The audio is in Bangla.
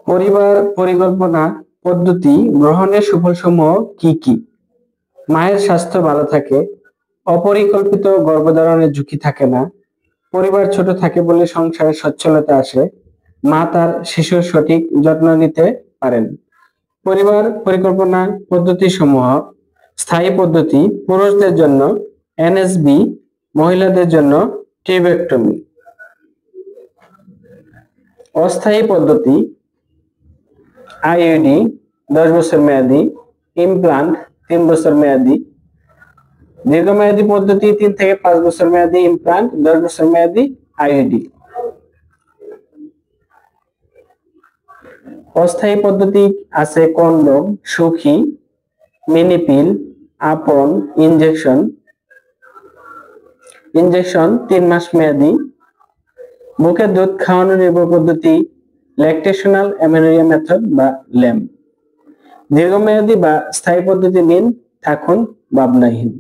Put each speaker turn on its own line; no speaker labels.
পরিবার পরিকল্পনা পদ্ধতি গ্রহণের সুফলসমূহ কি কি? মায়ের স্বাস্থ্য ভালো থাকে, অপরিকল্পিত গর্ভধারণের ঝুঁকি থাকে না, পরিবার ছোট থাকে বলে সংসারে সচ্ছলতা আসে, মা তার শিশুর সঠিক যত্ন নিতে পারেন। পরিবার পরিকল্পনা পদ্ধতি সমূহ: স্থায়ী পদ্ধতি পুরুষদের জন্য এনএসবি, মহিলাদের জন্য টিউবেক্টমি। অস্থায়ী পদ্ধতি আইইউডি 10 বছর মেয়াদি, ইমপ্লান্ট 3 বছর মেয়াদি। দীর্ঘমেয়াদী পদ্ধতি 3 থেকে 5 বছর মেয়াদি ইমপ্লান্ট, 10 বছর মেয়াদি আইইউডি। অস্থায়ী পদ্ধতি আছে কন্ডম, সুখী, মিনিপিল, আপন, ইনজেকশন। 3 মাস মেয়াদি। বুকের দুধ খাওয়ানো নির্ভর পদ্ধতি ল্যাকটেশনাল অ্যামেনোরিয়া মেথড বা ল্যাম। দীর্ঘমেয়াদী বা স্থায়ী পদ্ধতি নিন, থাকুন ভাবনাহীন।